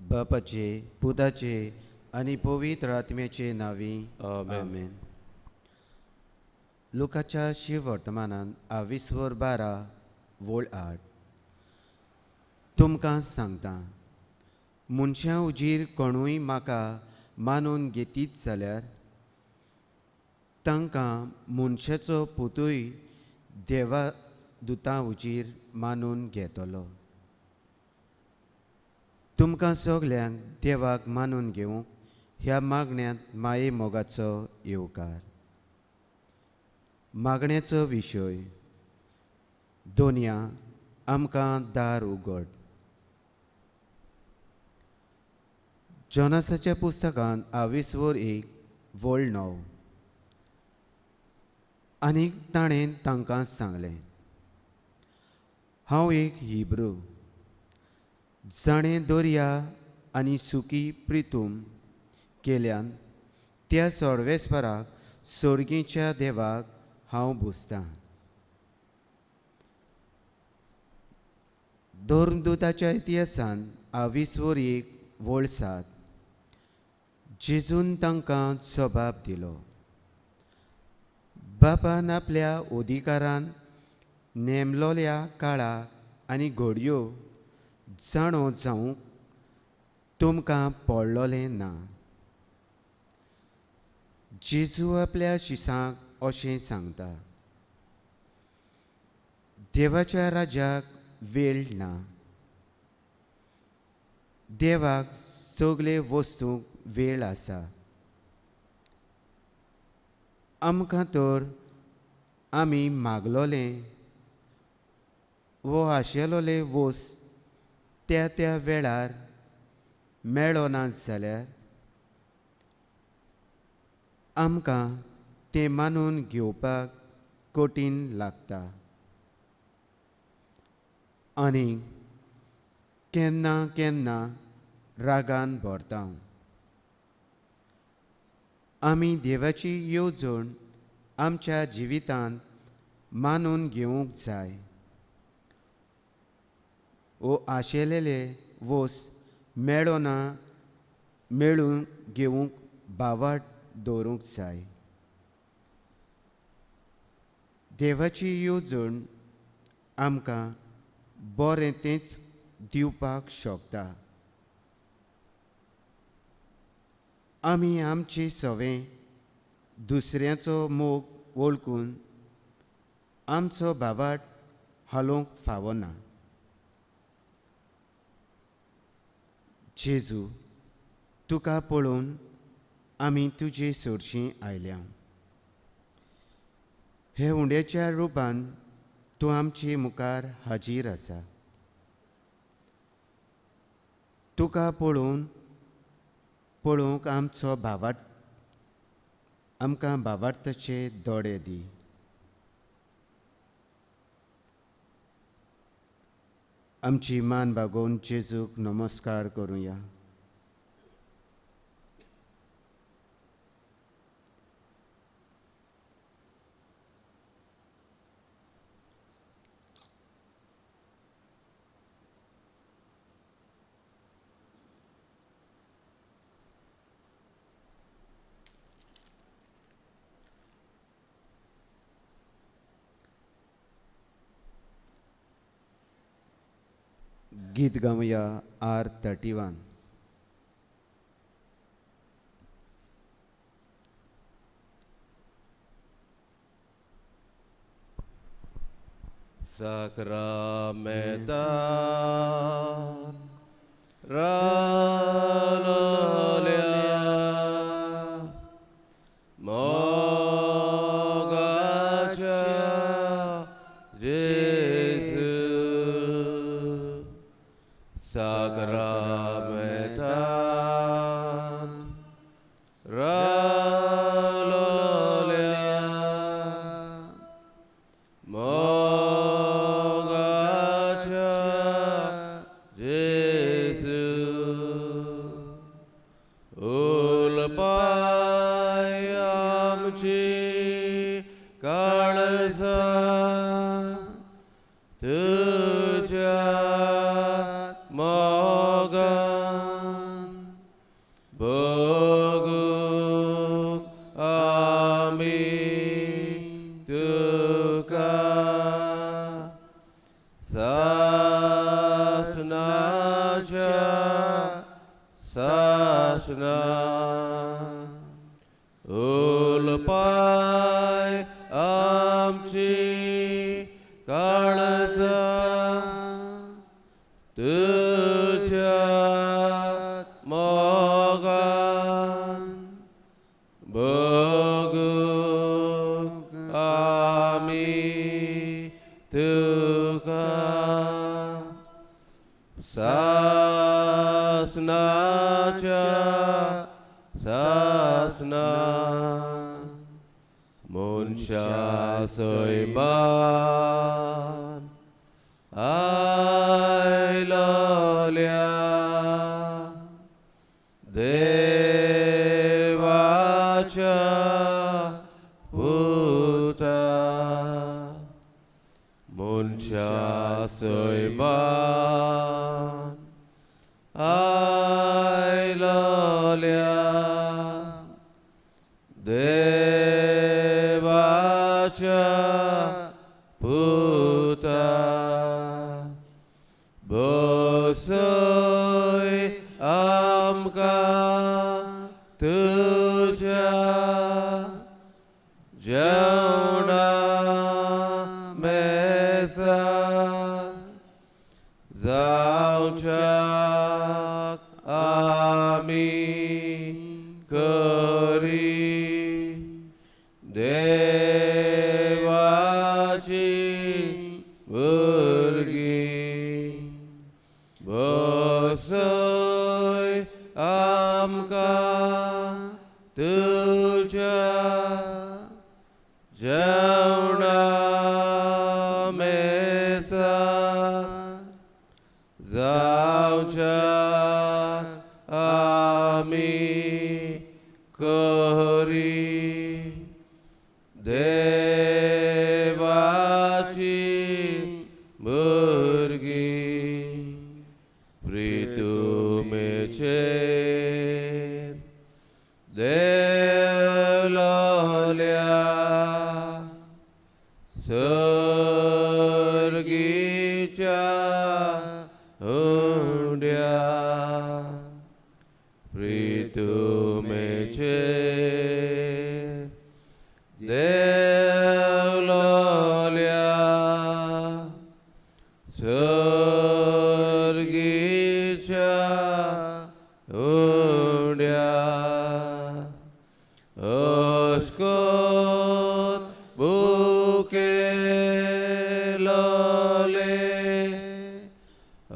बापाचे पुताचे आनी पवित्र आत्म्याचे नावी आमेन. लुकाच्या शिव वर्तमानांत 22:12 वोळ 8. तुमकां सांगता, मनशां उजीर कोणूय म्हाका मानून घेतीत जाल्यार तांकां मनशाचो पुतूय देवा दुतां उजीर मानून घेतलो. तुमकां सगल्यांक देवाक मानून घेवंक ह्या मागण्यांत माये मोगाचो येवकार. मागण्याचो विशय. दोनया आमकां दार उगड. जोनासाच्या पुस्तकांत 22:1 वोळ 9. आनीक ताणें तांकां सांगलें, हांव एक हिब्रू. जाणें दर्या आनी सुकी प्रितूम केल्यान त्या सोडवेस्पराक सर्गेच्या देवाक हांव बुजतां. धर्मदुताच्या इतिहासान 22:1 वोळ 7. जेजून तांकां जबाब दिलो, बापान आपल्या अधिकारान नेमलोल्या काळाक आनी घडयो जाणो जावंक तुमकां पडलोलें ना. जेजू आपल्या शिसांक अशें सांगता, देवाच्या राज्याक वेळ ना. देवाक सगळे वस्तूंक वेळ आसा. आमकां तर आमी मागलोलें वो आशेलोले वस्त त्या त्या वेळार मेळ्ळो ना जाल्यार आमकां तें मानून घेवपाक कठीण लागता. आनी केन्ना केन्ना रागान भरता. आमी देवाची येवजण आमच्या जिवितांत मानून घेवंक जाय. वो आशेलेले वस्त मेळ्ळो ना मेळून घेवंक बावाट दवरूंक जाय. देवाची येवजण आमकां बरें तेंच दिवपाक शकता. आमी आमची सवें दुसऱ्याचो मोग वळखून आमचो बावाट हालोवंक फावना. जेजू, तुका पळोवन आमी तुजे सोडशीं आयल्या. हे उंड्याच्या रुपान तूं आमचे मुखार हाजीर आसा. तुका पळोवंक आमचो बावाट आमकां बावार्थाचे दोळे दी. आमची मान बागोवन जेजूक नमस्कार करुया. गीत गावया R31. Sacramental Jesus. साथना मुनशा सोयमान आयलोल्या देवाच्या पुता मुनशा सोयमान आयलोल्या देवाच्या पुता बसय आमकां तुज्या जेवणा मेसार जावच्याक आमी करी देवाची भुरगीं बसय आमकां तुज्या जेवणा मेसार जावच्याक आमी करी देवाची भुरगीं प्रितुमेचेर देवलोल्या सर्गीच्या हुंड्या प्रितुमेचेर देवलोल्या सर्गीच्या हुंड्या अस्कोत बुकेलोले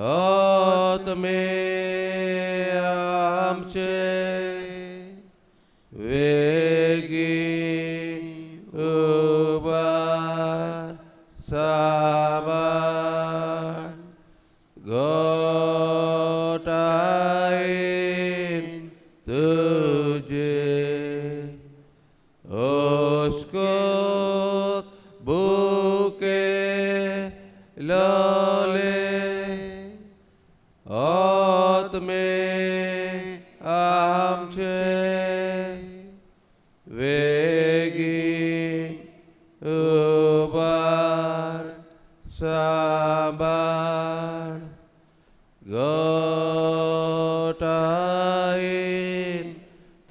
आत्मे आमचे वेगी उबार साबार गोटायन तुझे अस्कोत बुके लोले आत्मे आमचे वेगी उबार साबार गोटायन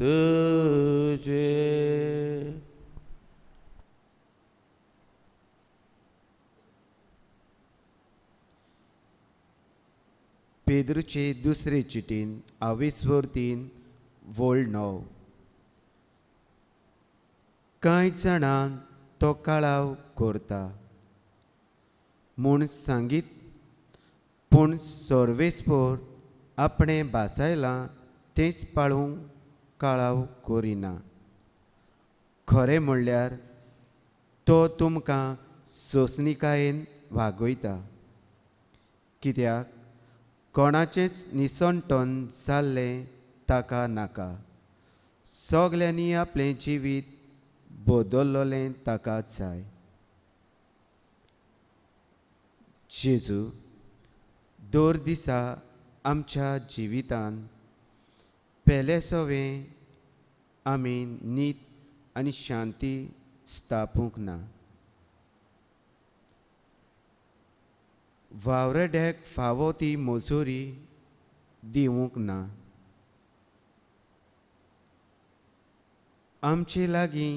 तुझे पेद्रूचे दुसरे चिटीन 22:3 वोळ 9. कांय जाणां तो काळाव करता म्हूण सांगीत, पूण सर्वेस्पोर आपणे भासायलां तेंच पाळूंक काळाव करिना. खरें म्हणल्यार तो तुमकां सोंसणिकायेन वागयता, कित्याक कोणाचेंच निसंटोन जाल्लें ताका नाका. सगल्यांनी आपलें जिवीत बदल्लोलें ताका जाय. जेजू दर दिसा आमच्या जिवितान पेले सवें आमी न्हीद आनी शांती स्थापूंक ना. वावरड्याक फावो ती मजुरी दिवंक ना. आमचे लागीं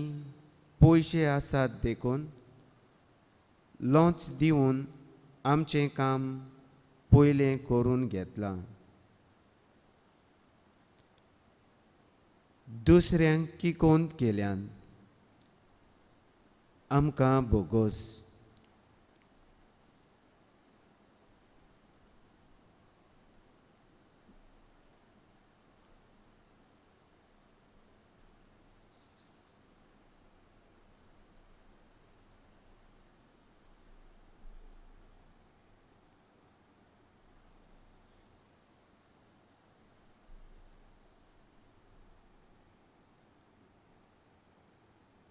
पयशे आसात देखून लोंच दिवन आमचें काम पयलें करून घेतलां. दुसऱ्यांक किकोंत केल्यान आमकां बोगोस.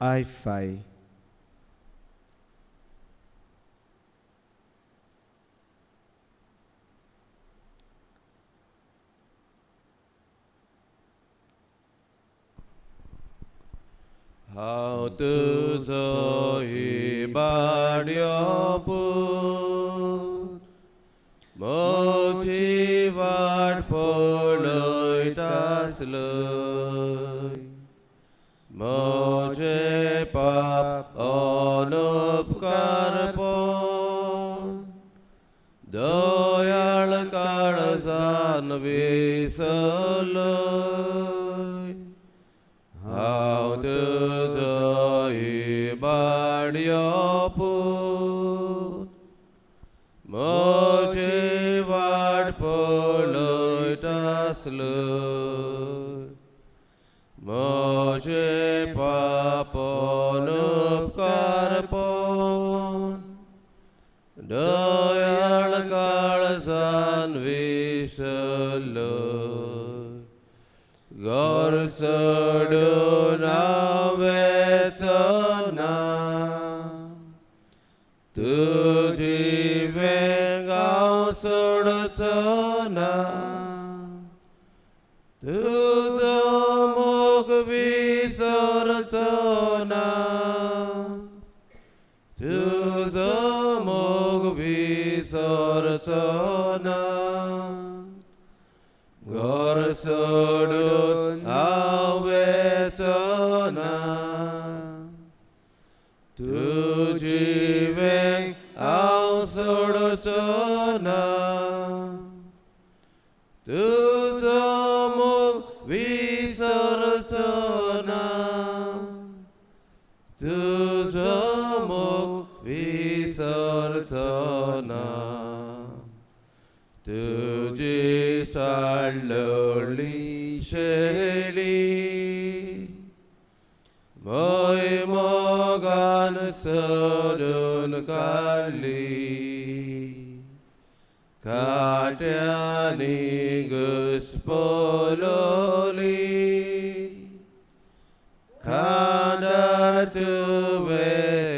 I5. हांव तुजो इबाड्यो पूत म्हजी वाट पळयतासलय म्हजे पाप अनुपकार पळोवन दयाळ काळजान विसरलय हांव तुजो इबाड्यो पूत म्हजी वाट पळयतासलय म्हजे पाप अनुपकार पळोवन दयाळ काळजान विसरलय घर सोडून हांव वचना तुजी वेंग हांव सोडचो ना तुजो मोग विसरचो ना तुजो मोग विसरचो ना घर सोडून हांव वचना तुजी वेंग हांव सोडचो ना तुजो मोग विसरचो ना तुजो मोग विसरचो ना तुजी साडलोली शेळी मोय मोगान सोडून काडली काट्यांनी घुस्पलोली खांदार तुवें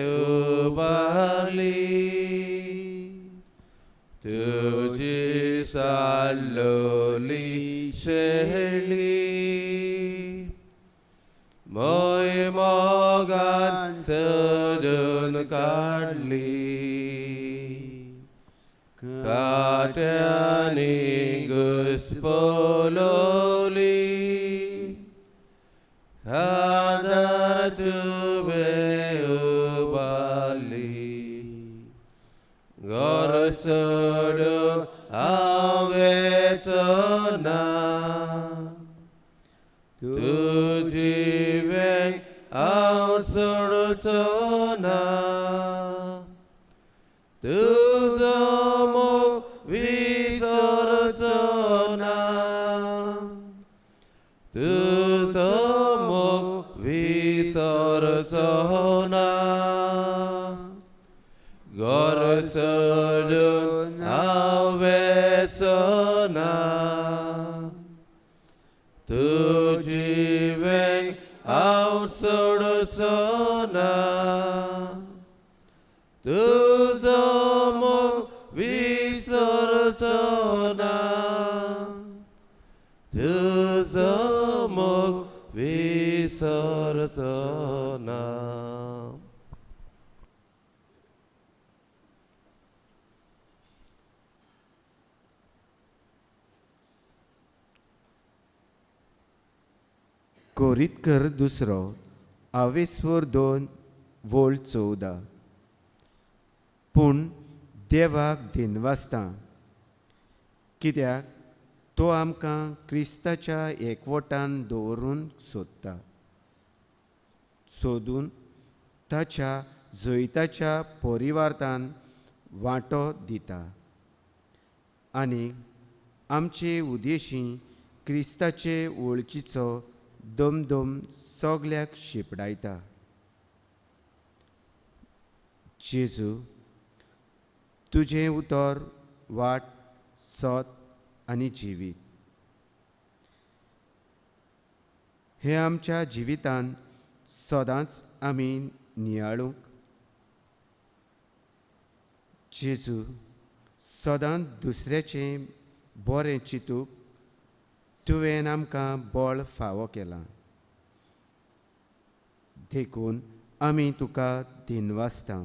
उबारली तुजी साडलोली शेळी मोय मोगान सोडून काडली काट्यांनी घुस्पलोली खांदार तुवें उबारली घर सोडून हांव वचना तुजी वेंग हांव सोडचो ना तुजो मोग विसरचो ना तुजो मोग विसरचो ना घर सोडून हांव वचना तुजी वेंग हांव सोडचो ना तुजो मोग विसरचो ना तुजो मोग विसरचो ना कोरीतकर दुसरो आवेस्वर 2 वोल्ट 14. पूण देवाक दिनवासता कित्याक तो आमकां क्रिस्ताच्या एकवटान दवरून सोदून ताच्या जैताच्या परिवारांत वांटो दिता आनी आमचे उदेशी क्रिस्ताचे वळखीचो दमदम सगल्याक शिपडायता. जेजू तुजें उतर वाट सत आनी जिवीत हे आमच्या जिवितांत सदांच आमी नियाळूंक जेजू सदांच दुसऱ्याचें बरें चिंतूंक तुवें आमकां बळ फावो केलां देखून आमी तुका दिनवासता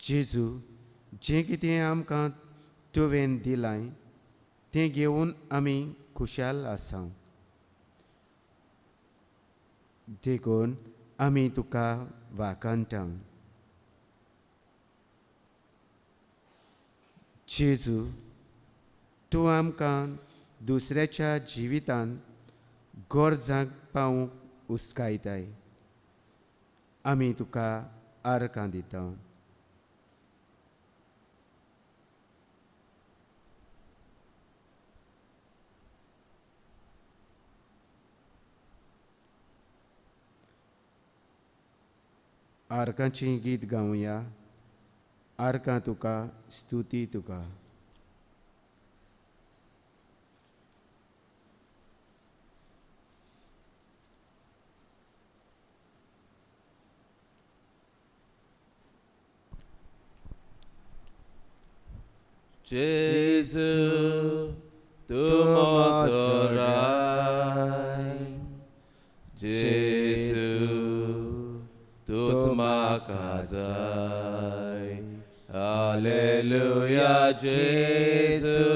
जेजू जें कितें आमकां तुवें दिलां तें घेवन आमी खुशाल आसा देखून आमी तुका वाखाणटा जेजू तूं आमकां दुसऱ्याच्या जिवितांत गरजांक पावूंक उस्कायताय आमी तुका आर्गां दिता आर्गांचें गीत गावया आर्गां तुका स्तुती तुका Jesu, tu mozo rai. Jesu, tu makazai. Alleluia, Jesu,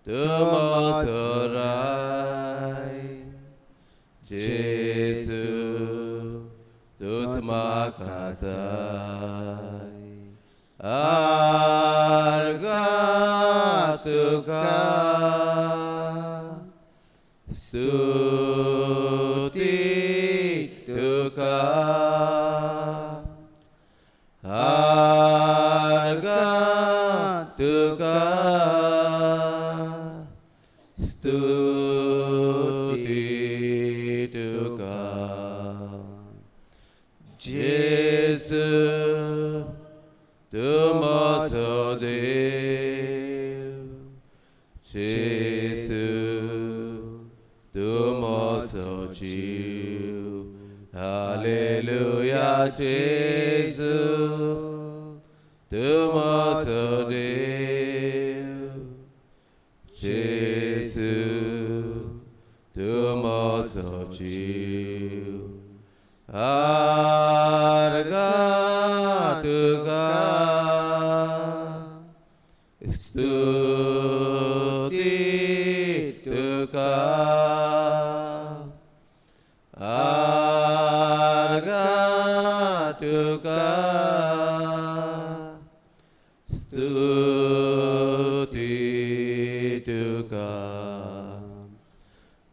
tu mozo rai. Jesu, tu makazai. Arga tuka stuti tuka arga tuka stuti tuka Jesus tu mozo Deus, Jesus, tu mozo Deus, Aleluia, Jesus, tu mozo Deus, Jesus, tu mozo Deus, arga tuka stuti tuka arga tuka stuti tuka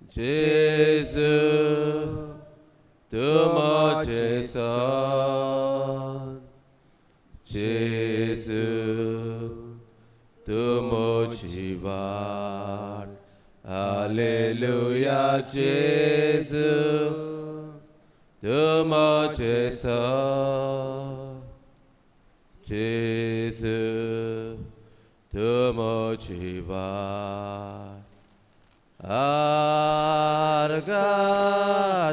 Jesus tu moce son Jesus tu motivar Alleluia Jesus tu moce son Jesus tu motivar arga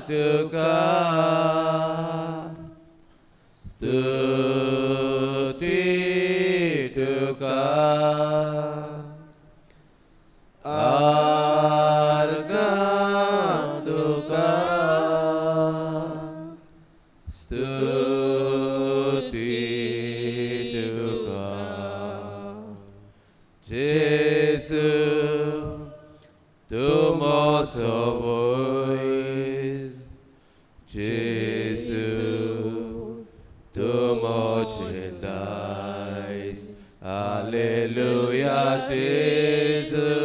tuka stuti tuka arga tuka stuti tuka Jesus tu mozo voice Jesus tu merchandise Alleluia Jesus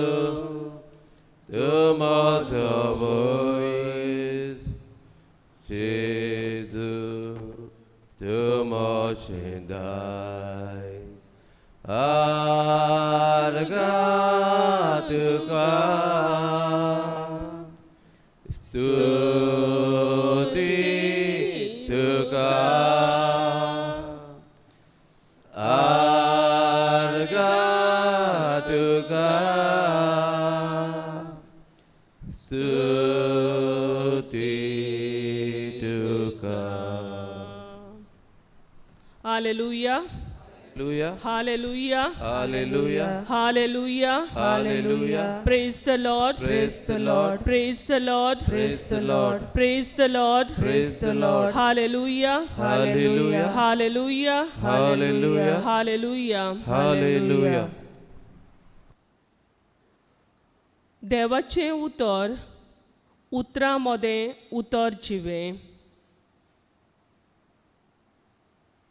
tu mozo voice Jesus tu merchandise arga tuka stuti tuka arga tuka stuti Hallelujah. Hallelujah. Hallelujah. Hallelujah. Hallelujah. Praise the Lord. Praise the Lord. Praise the Lord. Praise the Lord. Praise the Lord. Praise the Lord. Hallelujah. Hallelujah. Hallelujah. Hallelujah. Hallelujah. Hallelujah. देवाचें उतर उतरांमध्ये उतर जिवे.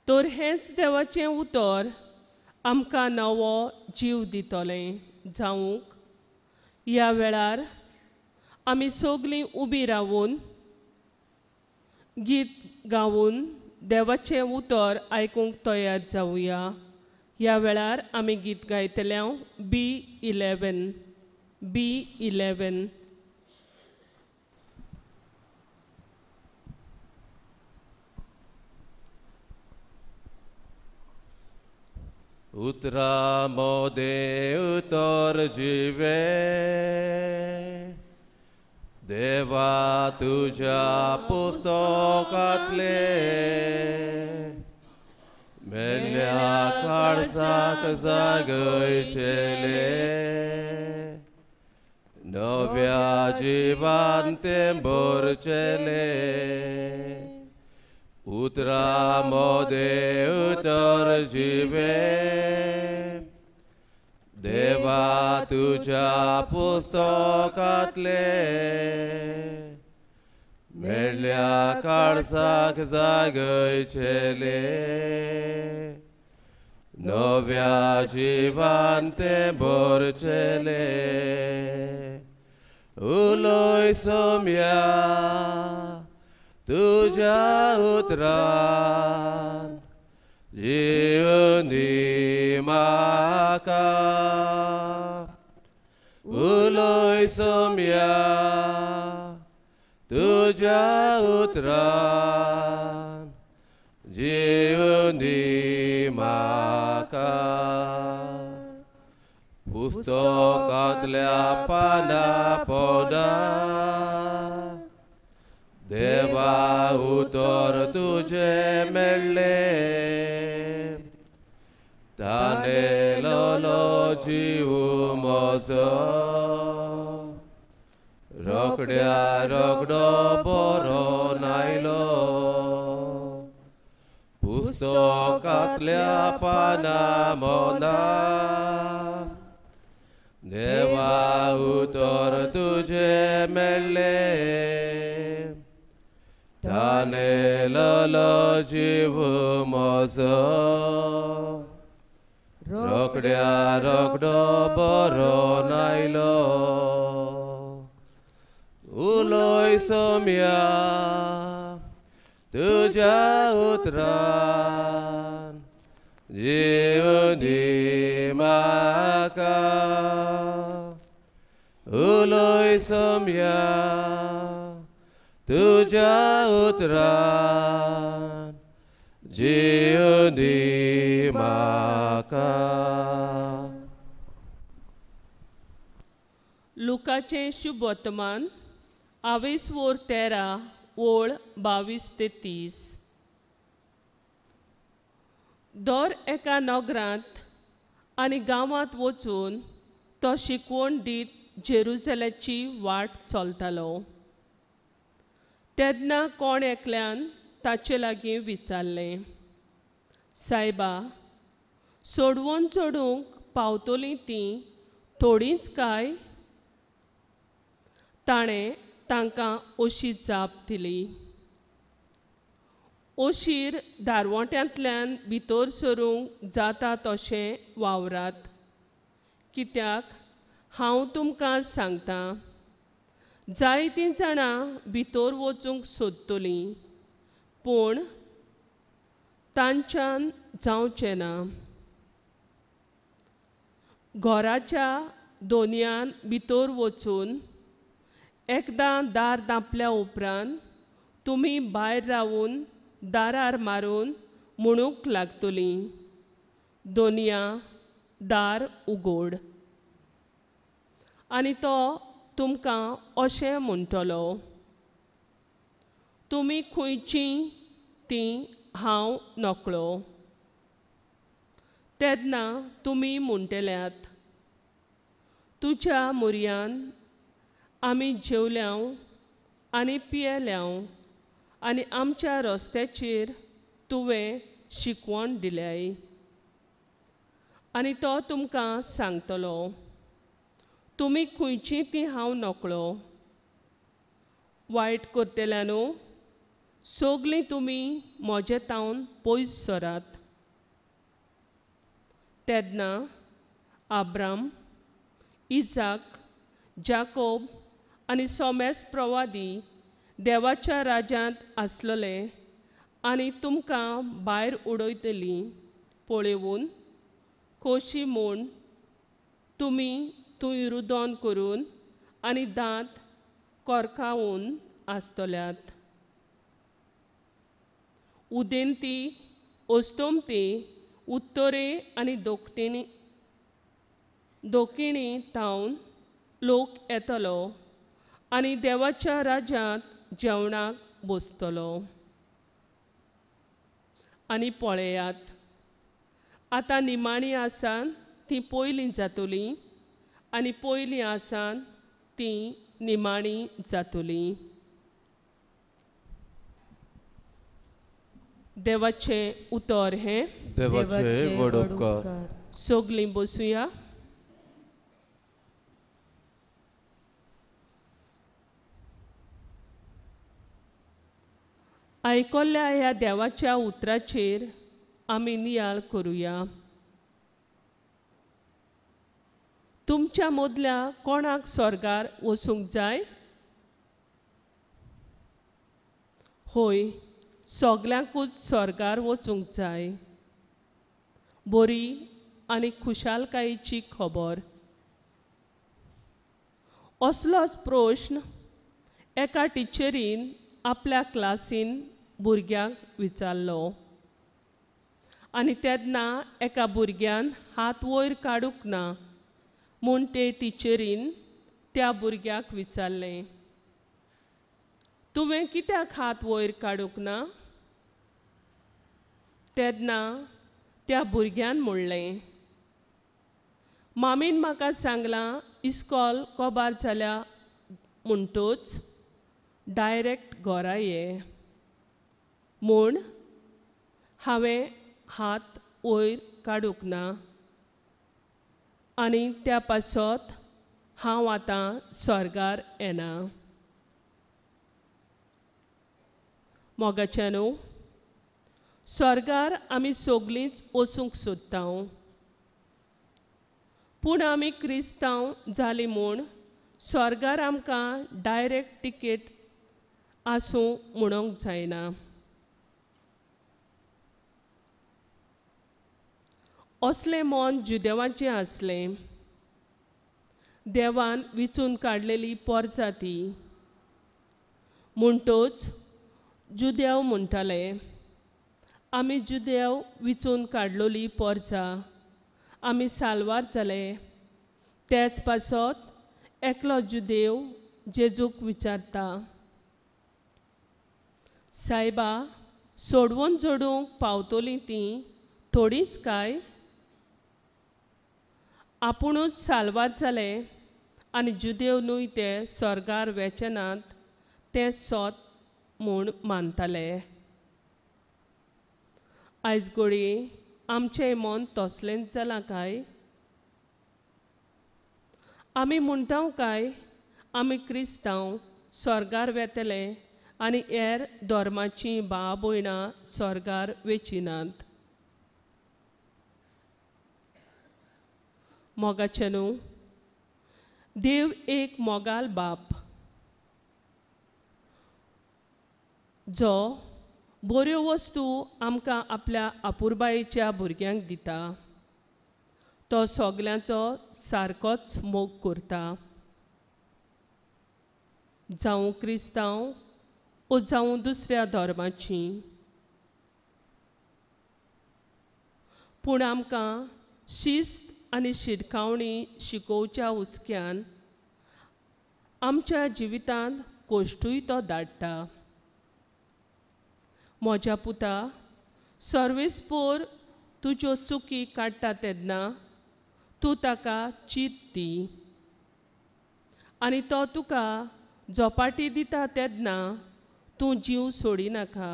तर हेंच देवाचें उतर आमकां नवो जीव दितलें जावंक ह्या वेळार आमी सगळीं उबी रावून गीत गावून देवाचें उतर आयकूंक तयार जावया. ह्या वेळार आमी गीत गायतले B11. B11. उतरामध्ये उतर जिवे देवा तुझ्या पुस्तकातले मेल्या काळजाक जागयचेले नव्या जिवान ते भरचेले उतरामध्ये उतर जिवे देवा तुझ्या पुस्तकातले मेल्या काळजाक जागयचेले नव्या जिवान ते भरचेले उलोय सोम्या तुझ्या उतरान जीवनी म्हाका उलोय सोम्या तुझ्या उतरान जीवनी म्हाका पुस्तकांतल्या पाना पोदा देवा उतर तुझे मेळ्ळे तानेलो जीव म्हजो रोकड्या रोकडो बरो नायलो पुस्तकांतल्या पाना मोना देवा उतर तुझे मेळ्ळे तानेलो जीव म्हजो रोकड्या रोकडो बरो नायलो उलोय सोम्या तुझ्या उतरान जीवनी म्हाका उलोय सोम्या तुझ्या उतरान जीवनी म्हाका. लुकाचें शुभ वर्तमान 22:13 ओळ 22 ते 30. दर एका नगरांत आनी गांवांत वचून तो शिकवण दीत जेरुसलेमाची वाट चलतालो. तेन्ना कोण एकल्यान ताचे लागीं विचारलें, सायबा, सोडवण चडूंक पावतलीं तीं थोडींच काय? ताणें तांकां अशी जाप दिली, ओशीर दारवट्यांतल्यान भितर सरूंक जाता तशें वावरात. कित्याक हांव तुमकां सांगतां, जायतीं जाणां भितर वचूंक सोदतलीं पूण तांच्यान जावचें ना. घराच्या दोनयान भितर वचून एकदां दार धांपल्या उपरांत तुमी भायर रावून दारार मारून म्हणूंक लागतलीं, दोनया दार उगड. आनी तो तुमकां अशें म्हणटलो, तुमी खंयचीं तीं हांव नकळो. तेन्ना तुमी म्हणटल्यात, तुज्या मुरयान आमी जेवल्याव आनी पियेल्याव आनी आमच्या रस्त्याचेर तुवें शिकवण दिल्याय. आनी तो तुमकां सांगतलो, तुमी खंयची ती हांव नकळो. वायट करतल्यानो सगळीं तुमी म्हजे तावन पयस सरात. तेन्ना आब्राम, इजाक, जाकोब आनी सोमेस प्रवादी देवाच्या राज्यांत आसलेले आनी तुमकां भायर उडयतली पळोवन खोशी म्हूण तुमी थंय रुदोन करून आनी दांत कोरकावून आसतल्यात. उदेंती, ओस्तोमती, उत्तरे आनी दोखिणी थावन लोक येतलो आनी देवाच्या राज्यांत जेवणाक बसतलो. आनी पळयात, आतां निमाणी आसान ती पयलीं जातली आनी पयलीं आसान ती निमाणी जातली. देवाचें उतर हें. देवाचे व्हड उपकार. सगळीं बसुया. आयकल्ल्या ह्या देवाच्या उतराचेर आमी नियाळ करुया. तुमच्या मदल्या कोणाक स्वर्गार वचूंक जाय? होय, सगल्यांकूच स्वर्गार वचूंक जाय. बरी आनी खुशालकायेची खबर. असलोच प्रश्न एका टिचरीन आपल्या क्लासीन भुरग्यांक विचारलो. आनी तेन्ना एका भुरग्यान हात वयर काडूंक ना म्हूण ते टिचरीन त्या भुरग्याक विचारलें, तुवें कित्याक हात वयर काडूंक ना? तेन्ना त्या भुरग्यान म्हणलें, मामीन म्हाका सांगलां इस्कॉल कोबार जाल्या म्हणटूच डायरेक्ट घरा ये म्हूण हांवें हात वयर काडूंक ना आनी त्या पासत हांव आतां स्वर्गार येना. मोगाच्यानो, स्वर्गार आमी सगळींच वचूंक सोदतां. पूण आमी क्रिस्तांव जालीं म्हूण स्वर्गार आमकां डायरेक्ट टिकेट आसूं म्हणूंक जायना. असलें मन जुदेवाचें आसलें. देवान विचून काडलेली पोरजां ती. म्हणटूच जुदेव म्हणटाले, आमी जुदेव विचून काडलोली पोरजां आमी साल्वार जाले. तेच पासत एकलो जुदेव जेजूक विचारता, सायबा, सोडवून जोडूंक पावतलीं तीं थोडींच काय? आपुणूच साल्वार जाले आनी जुदेव न्हय ते स्वर्गार वेचनात तें सोत म्हूण मानताले. आयज घडये आमचें मन तसलेंच जालां काय? आमी म्हणटाव काय आमी क्रिस्तांव स्वर्गार वेतले आनी हेर धर्माचीं भाव भयणां स्वर्गार वेचिनात. मोगाचेनो, देव एक मोगाल बाप जो बऱ्यो वस्तू आमकां आपल्या आपुरबायेच्या भुरग्यांक दिता. तो सगल्यांचो सारकोच मोग करता, जावं क्रिस्तांव वो जावं दुसऱ्या धर्माचीं. पूण आमकां शिस्त आनी शिटकावणी शिकोवच्या हुस्क्यान आमच्या जिवितांत कोश्टूय तो धाडटा. म्हज्या पुता, सर्वेस्पोर तुज्यो चुकी काडटा तेन्ना तूं ताका चीत दी आनी तो तुका झोपाटी दिता तेन्ना तूं जीव सोडिनाका,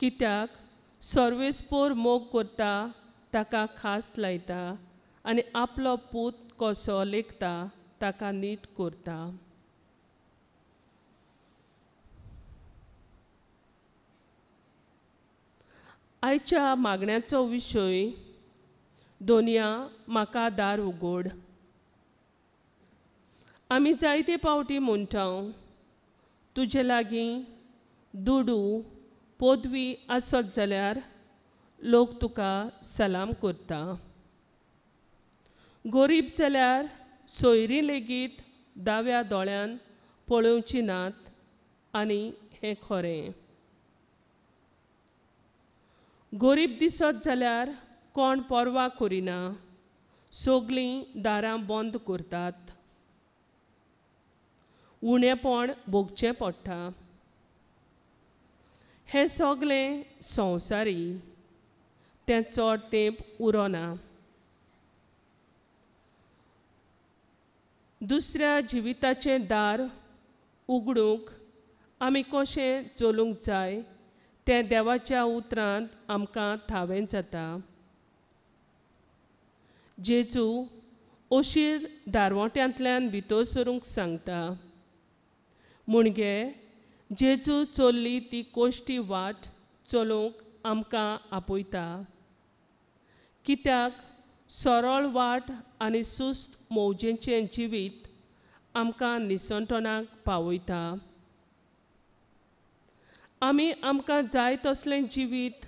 कित्याक सर्वेस्पोर मोग करता ताका खास लायता आनी आपलो पूत कसो लेखता ताका नीट करता. आयच्या मागण्याचो विशय दोनया म्हाका दार उगोड. आमी जायते पावटी म्हणटा तुजे लागीं दुडू पदवी आसत जाल्यार लोक तुका सलाम करता. गरीब जाल्यार सोयरीं लेगीत दाव्या दोळ्यान पळोवची नात आनी हें खरें. गरीब दिसत जाल्यार कोण परवा करिना, सगळीं दारां बंद करतात. उणेपण भोगचें पडटा. हें सगळें संवसारी, तें चड तेंप उरोना. दुसऱ्या जिविताचें दार उगडूंक आमी कशें चलूंक जाय तें देवाच्या उतरांत आमकां थावें जाता. जेजू अशीर दारवट्यांतल्यान भितर सरूंक सांगता. म्हणजे जेजू चल्ली ती कोश्टी वाट चलोवंक आमकां आपयता. कित्याक सरळ वाट आनी सुस्त मौजेचें जिवीत आमकां निसंतोणाक पावयता. आमी आमकां जाय तसलें जिवीत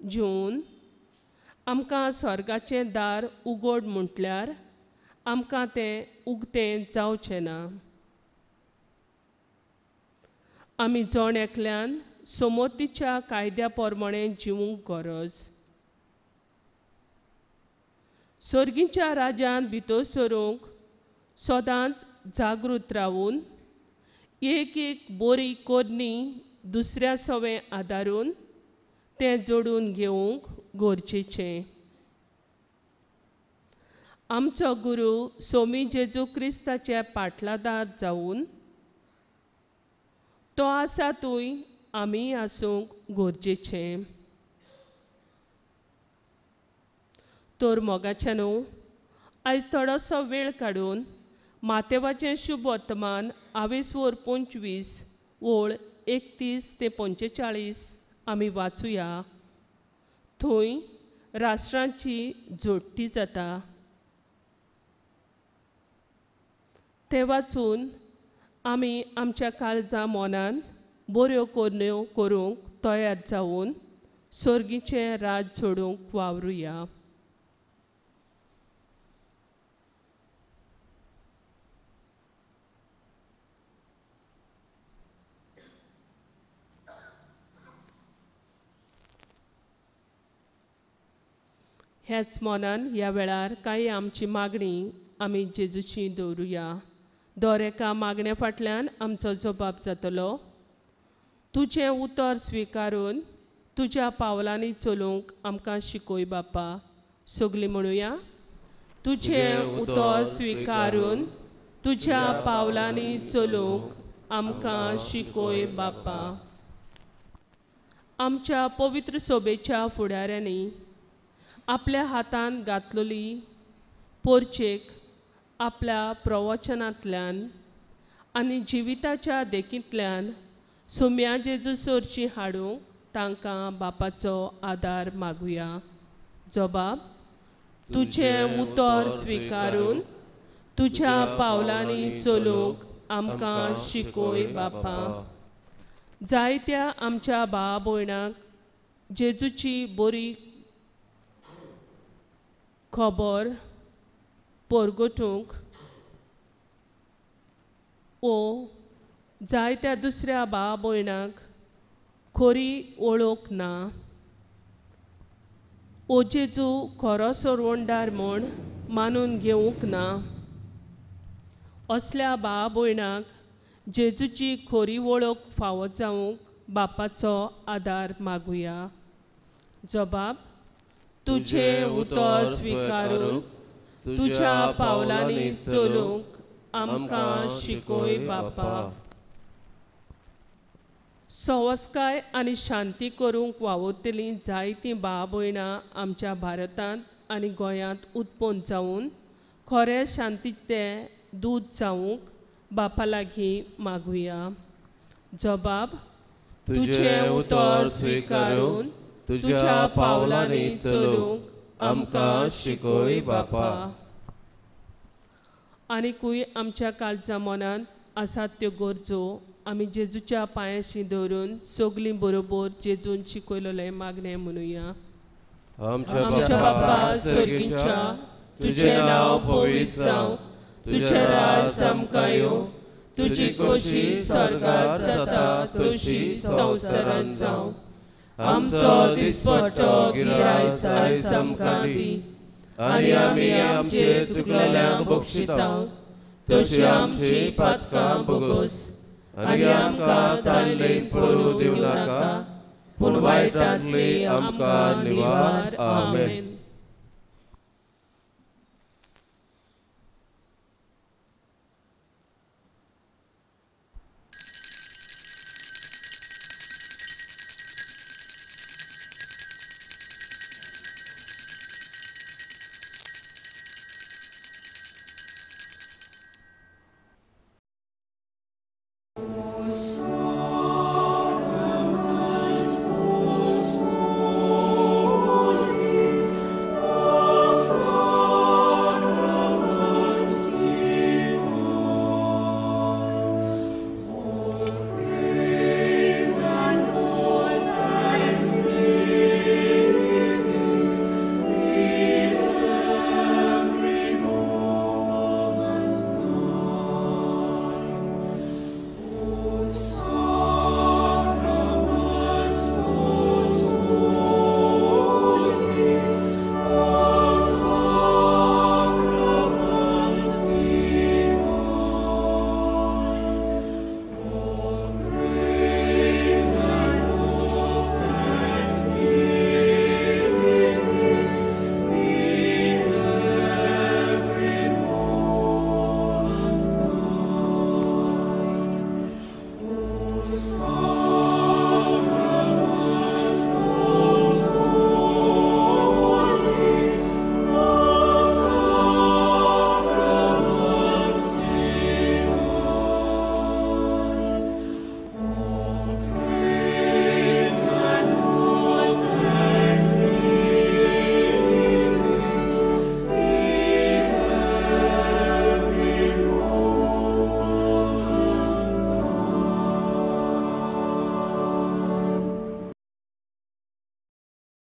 जिवन आमकां स्वर्गाचें दार उगड म्हटल्यार आमकां तें उक्तें जावचें ना. आमी जण एकल्यान समोतीच्या कायद्या प्रमाणें जिवूंक गरज. सर्गीच्या राज्यांत भितर सरूंक सदांच जागृत रावून एक एक बरी कोडणी दुसऱ्या सवें आदारून तें जोडून घेवंक गरजेचें. आमचो गुरू सोमी जेजू क्रिस्ताचे पाटलादार जावन तो आसा थंय आमी आसूंक गरजेचें. तर मोगाचें न्हू, आयज थोडोसो वेळ काडून मातेवाचें शुभ वर्तमान 25 ओळ 31 ते 45 आमी वाचुया. थंय राष्ट्रांची जोडटी जाता. तें वाचून आमी आमच्या काळजा मोनान बऱ्यो कोरण्यो करूंक तयार जावन सर्गीचें राज सोडूंक वावरुया. हेच मोनान ह्या वेळार कांय आमची मागणी आमी जेजूची दवरुया. दर एका मागणे फाटल्यान आमचो जबाब जातलो. तुजें उतर स्विकारून तुज्या पावलांनी चलूंक आमकां शिकय बापा. सगळीं म्हणुया. तुजें उतर स्विकारून तुज्या पावलांनी चलूंक आमकां शिकय बापा. आमच्या पवित्र सोबेच्या फुडाऱ्यांनी आपल्या हातान घातलेली पोरचेक आपल्या प्रवचनांतल्यान आनी जिविताच्या देखींतल्यान सुम्या जेजू सरची हाडूंक तांकां बापाचो आदार मागुया. जबाब. तुजें उतर स्विकारून तुज्या पावलांनी चलूंक आमकां शिकय बापा. जायत्या आमच्या भावा भयणांक जेजूची बरी खबर परगटूंक ओ जायत्या दुसऱ्या भावा भयणांक खरी वळख ना. ओ जेजू खरो सोरवंडार म्हूण मानून घेवंक ना. असल्या भावा भयणांक जेजूची खरी वळख फावो जावंक बापाचो आदार मागुया. जबाब. तुझे उतर स्विकारूंक तुझ्या पावलांनी चलूंक आमकां शिकोय बापा. संवस्काय आनी शांती करूंक वावुरतलीं जायतीं भाव भयणां आमच्या भारतांत आनी गोंयांत उत्पन्न जावन खरें शांतीचें दूत जावंक बापा लागीं मागुया. जबाब. तुझे उतर स्विकारून तुझ्या पावलांनी चलूंक आमकां शिकोय बापा. आनीकूय आमच्या काळजा मनांत आसात त्यो गरजो आमी जेजूच्या पांयाशी दवरून सगलीं बरोबर जेजून शिकयलेलें मागणें म्हणुया. आमच्या बापा सर्गीच्या तुझें नांव पवित्र जावं. तुझें राज आमकां येवं. तुजी खोशी स्वर्गांत जाता तशी संवसारांत जावं. आमचो दिसपट्टो गिरायस आयज आमकां दी आनी आमी आमचे चुकलेल्यांक बक्षितांव तशी आमची पातकां बोगोस आनी आमकां ताणलेन पडूं दिवं नाका पूण वायटांतली आमकां निवार. आमेन.